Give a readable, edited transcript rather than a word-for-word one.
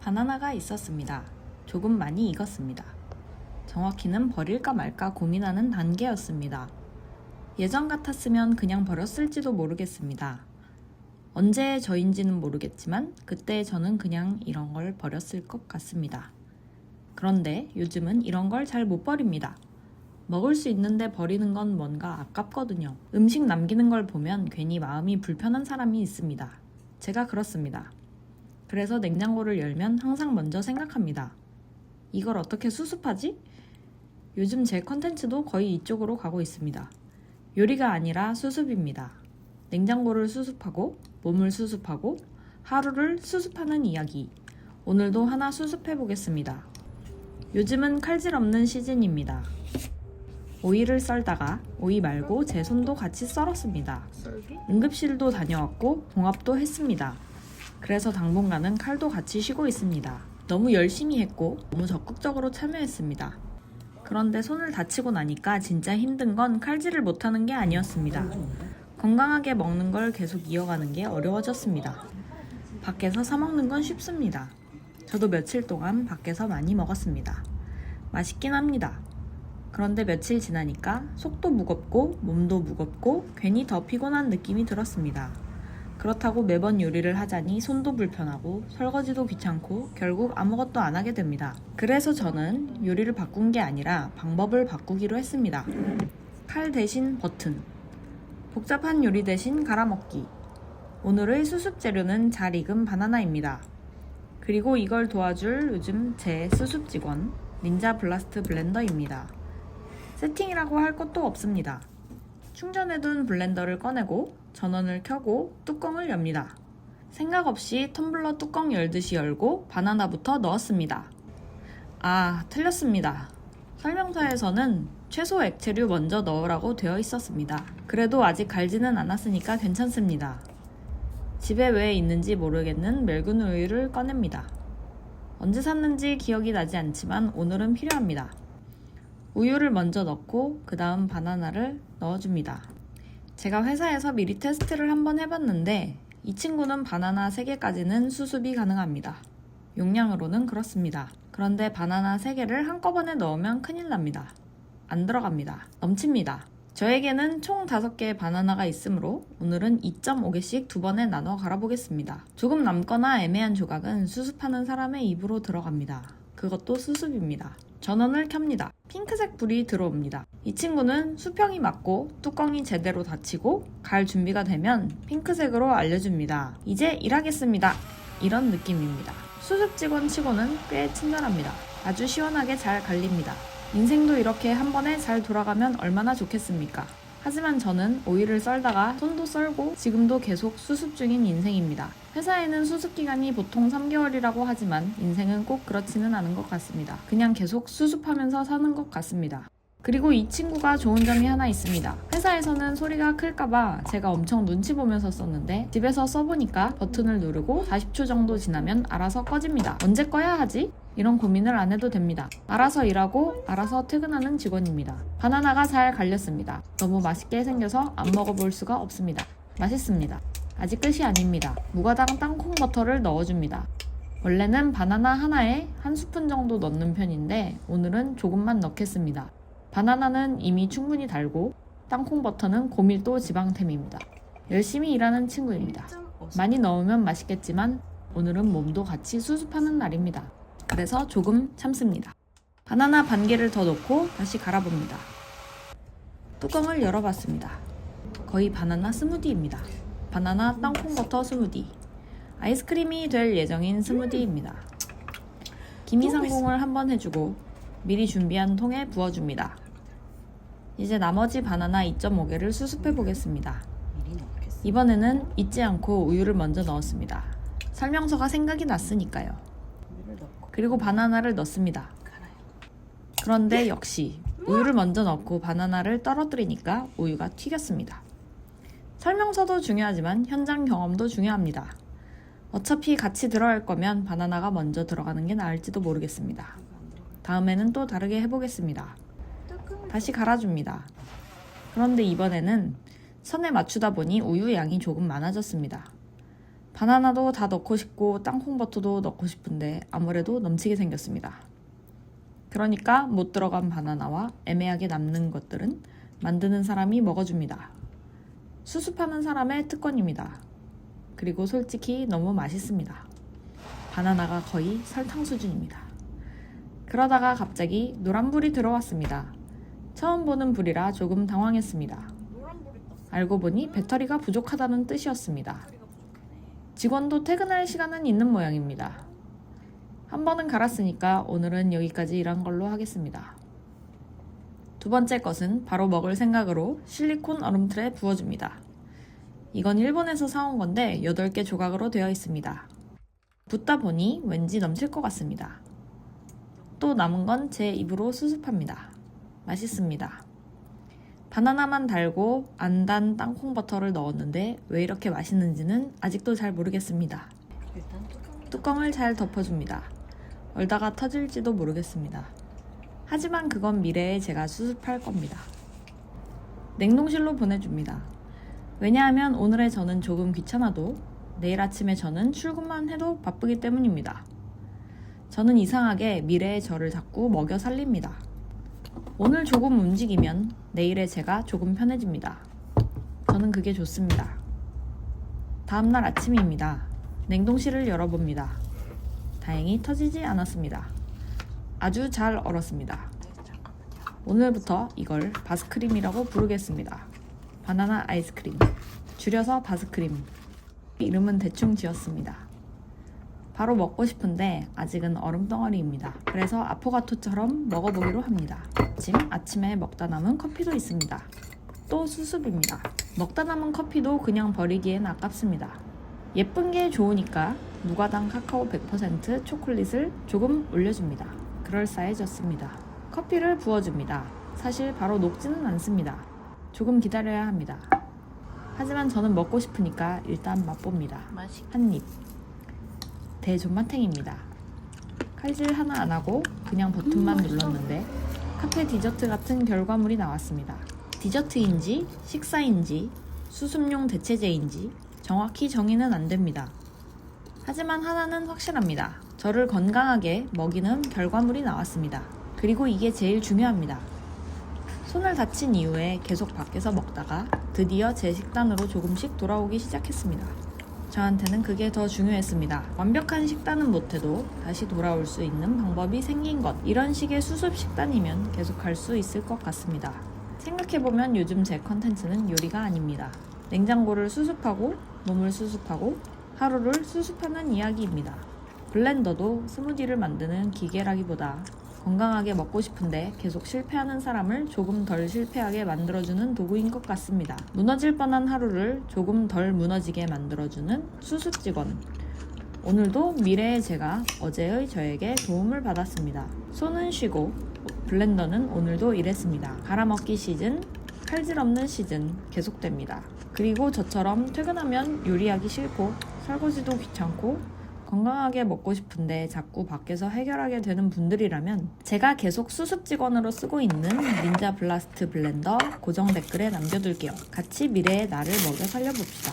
바나나가 있었습니다. 조금 많이 익었습니다. 정확히는 버릴까 말까 고민하는 단계였습니다. 예전 같았으면 그냥 버렸을지도 모르겠습니다. 언제의 저인지는 모르겠지만 그때 저는 그냥 이런 걸 버렸을 것 같습니다. 그런데 요즘은 이런 걸 잘 못 버립니다. 먹을 수 있는데 버리는 건 뭔가 아깝거든요. 음식 남기는 걸 보면 괜히 마음이 불편한 사람이 있습니다. 제가 그렇습니다. 그래서 냉장고를 열면 항상 먼저 생각합니다. 이걸 어떻게 수습하지? 요즘 제 컨텐츠도 거의 이쪽으로 가고 있습니다. 요리가 아니라 수습입니다. 냉장고를 수습하고 몸을 수습하고 하루를 수습하는 이야기. 오늘도 하나 수습해 보겠습니다. 요즘은 칼질 없는 시즌입니다. 오이를 썰다가 오이 말고 제 손도 같이 썰었습니다. 응급실도 다녀왔고 봉합도 했습니다. 그래서 당분간은 칼도 같이 쉬고 있습니다. 너무 열심히 했고 너무 적극적으로 참여했습니다. 그런데 손을 다치고 나니까 진짜 힘든 건 칼질을 못하는 게 아니었습니다. 건강하게 먹는 걸 계속 이어가는 게 어려워졌습니다. 밖에서 사 먹는 건 쉽습니다. 저도 며칠 동안 밖에서 많이 먹었습니다. 맛있긴 합니다. 그런데 며칠 지나니까 속도 무겁고 몸도 무겁고 괜히 더 피곤한 느낌이 들었습니다. 그렇다고 매번 요리를 하자니 손도 불편하고 설거지도 귀찮고 결국 아무것도 안 하게 됩니다. 그래서 저는 요리를 바꾼 게 아니라 방법을 바꾸기로 했습니다. 칼 대신 버튼, 복잡한 요리 대신 갈아먹기. 오늘의 수습 재료는 잘 익은 바나나입니다. 그리고 이걸 도와줄 요즘 제 수습 직원 닌자 블라스트 블렌더입니다. 세팅이라고 할 것도 없습니다. 충전해둔 블렌더를 꺼내고 전원을 켜고 뚜껑을 엽니다. 생각 없이 텀블러 뚜껑 열듯이 열고 바나나부터 넣었습니다. 아, 틀렸습니다. 설명서에서는 채소 액체류 먼저 넣으라고 되어 있었습니다. 그래도 아직 갈지는 않았으니까 괜찮습니다. 집에 왜 있는지 모르겠는 멸균 우유를 꺼냅니다. 언제 샀는지 기억이 나지 않지만 오늘은 필요합니다. 우유를 먼저 넣고 그 다음 바나나를 넣어줍니다. 제가 회사에서 미리 테스트를 한번 해봤는데 이 친구는 바나나 3개까지는 수습이 가능합니다. 용량으로는 그렇습니다. 그런데 바나나 3개를 한꺼번에 넣으면 큰일 납니다. 안 들어갑니다. 넘칩니다. 저에게는 총 5개의 바나나가 있으므로 오늘은 2.5개씩 2번에 나눠 갈아보겠습니다. 조금 남거나 애매한 조각은 수습하는 사람의 입으로 들어갑니다. 그것도 수습입니다. 전원을 켭니다. 핑크색 불이 들어옵니다. 이 친구는 수평이 맞고 뚜껑이 제대로 닫히고 갈 준비가 되면 핑크색으로 알려줍니다. 이제 일하겠습니다. 이런 느낌입니다. 수습 직원 치고는 꽤 친절합니다. 아주 시원하게 잘 갈립니다. 인생도 이렇게 한 번에 잘 돌아가면 얼마나 좋겠습니까? 하지만 저는 오이를 썰다가 손도 썰고 지금도 계속 수습 중인 인생입니다. 회사에는 수습 기간이 보통 3개월이라고 하지만 인생은 꼭 그렇지는 않은 것 같습니다. 그냥 계속 수습하면서 사는 것 같습니다. 그리고 이 친구가 좋은 점이 하나 있습니다. 회사에서는 소리가 클까봐 제가 엄청 눈치 보면서 썼는데 집에서 써보니까 버튼을 누르고 40초 정도 지나면 알아서 꺼집니다. 언제 꺼야 하지? 이런 고민을 안 해도 됩니다. 알아서 일하고 알아서 퇴근하는 직원입니다. 바나나가 잘 갈렸습니다. 너무 맛있게 생겨서 안 먹어볼 수가 없습니다. 맛있습니다. 아직 끝이 아닙니다. 무가당 땅콩 버터를 넣어줍니다. 원래는 바나나 하나에 1스푼 정도 넣는 편인데 오늘은 조금만 넣겠습니다. 바나나는 이미 충분히 달고 땅콩 버터는 고밀도 지방템입니다. 열심히 일하는 친구입니다. 많이 넣으면 맛있겠지만 오늘은 몸도 같이 수습하는 날입니다. 그래서 조금 참습니다. 바나나 반 개를 더 넣고 다시 갈아봅니다. 뚜껑을 열어봤습니다. 거의 바나나 스무디입니다. 바나나 땅콩 버터 스무디. 아이스크림이 될 예정인 스무디입니다. 기미상공을 한번 해주고 미리 준비한 통에 부어줍니다. 이제 나머지 바나나 2.5개를 수습해 보겠습니다. 이번에는 잊지 않고 우유를 먼저 넣었습니다. 설명서가 생각이 났으니까요. 그리고 바나나를 넣습니다. 그런데 역시 우유를 먼저 넣고 바나나를 떨어뜨리니까 우유가 튀겼습니다. 설명서도 중요하지만 현장 경험도 중요합니다. 어차피 같이 들어갈 거면 바나나가 먼저 들어가는 게 나을지도 모르겠습니다. 다음에는 또 다르게 해보겠습니다. 다시 갈아줍니다. 그런데 이번에는 선에 맞추다 보니 우유 양이 조금 많아졌습니다. 바나나도 다 넣고 싶고 땅콩버터도 넣고 싶은데 아무래도 넘치게 생겼습니다. 그러니까 못 들어간 바나나와 애매하게 남는 것들은 만드는 사람이 먹어줍니다. 수습하는 사람의 특권입니다. 그리고 솔직히 너무 맛있습니다. 바나나가 거의 설탕 수준입니다. 그러다가 갑자기 노란불이 들어왔습니다. 처음 보는 불이라 조금 당황했습니다. 알고 보니 배터리가 부족하다는 뜻이었습니다. 직원도 퇴근할 시간은 있는 모양입니다. 한 번은 갈았으니까 오늘은 여기까지 일한 걸로 하겠습니다. 두 번째 것은 바로 먹을 생각으로 실리콘 얼음틀에 부어줍니다. 이건 일본에서 사온 건데 8개 조각으로 되어 있습니다. 붓다 보니 왠지 넘칠 것 같습니다. 또 남은 건 제 입으로 수습합니다. 맛있습니다. 바나나만 달고 안 단 땅콩버터를 넣었는데 왜 이렇게 맛있는지는 아직도 잘 모르겠습니다. 뚜껑을 잘 덮어줍니다. 얼다가 터질지도 모르겠습니다. 하지만 그건 미래에 제가 수습할 겁니다. 냉동실로 보내줍니다. 왜냐하면 오늘의 저는 조금 귀찮아도 내일 아침에 저는 출근만 해도 바쁘기 때문입니다. 저는 이상하게 미래의 저를 자꾸 먹여 살립니다. 오늘 조금 움직이면 내일의 제가 조금 편해집니다. 저는 그게 좋습니다. 다음날 아침입니다. 냉동실을 열어봅니다. 다행히 터지지 않았습니다. 아주 잘 얼었습니다. 오늘부터 이걸 바스크림이라고 부르겠습니다. 바나나 아이스크림, 줄여서 바스크림. 이름은 대충 지었습니다. 바로 먹고 싶은데 아직은 얼음 덩어리입니다. 그래서 아포가토처럼 먹어보기로 합니다. 아침에 먹다 남은 커피도 있습니다. 또 수습입니다. 먹다 남은 커피도 그냥 버리기엔 아깝습니다. 예쁜 게 좋으니까 무가당 카카오 100% 초콜릿을 조금 올려줍니다. 그럴싸해졌습니다. 커피를 부어줍니다. 사실 바로 녹지는 않습니다. 조금 기다려야 합니다. 하지만 저는 먹고 싶으니까 일단 맛봅니다. 한 입. 대존맛탱입니다. 칼질 하나 안 하고 그냥 버튼만 눌렀는데 카페 디저트 같은 결과물이 나왔습니다. 디저트인지 식사인지 수습용 대체제인지 정확히 정의는 안 됩니다. 하지만 하나는 확실합니다. 저를 건강하게 먹이는 결과물이 나왔습니다. 그리고 이게 제일 중요합니다. 손을 다친 이후에 계속 밖에서 먹다가 드디어 제 식단으로 조금씩 돌아오기 시작했습니다. 저한테는 그게 더 중요했습니다. 완벽한 식단은 못해도 다시 돌아올 수 있는 방법이 생긴 것. 이런 식의 수습 식단이면 계속 갈 수 있을 것 같습니다. 생각해보면 요즘 제 컨텐츠는 요리가 아닙니다. 냉장고를 수습하고 몸을 수습하고 하루를 수습하는 이야기입니다. 블렌더도 스무디를 만드는 기계라기보다 건강하게 먹고 싶은데 계속 실패하는 사람을 조금 덜 실패하게 만들어주는 도구인 것 같습니다. 무너질 뻔한 하루를 조금 덜 무너지게 만들어주는 수습 직원. 오늘도 미래의 제가 어제의 저에게 도움을 받았습니다. 손은 쉬고 블렌더는 오늘도 일했습니다. 갈아먹기 시즌, 칼질 없는 시즌 계속됩니다. 그리고 저처럼 퇴근하면 요리하기 싫고 설거지도 귀찮고 건강하게 먹고 싶은데 자꾸 밖에서 해결하게 되는 분들이라면 제가 계속 수습 직원으로 쓰고 있는 닌자 블라스트 블렌더 고정 댓글에 남겨둘게요. 같이 미래의 나를 먹여 살려봅시다.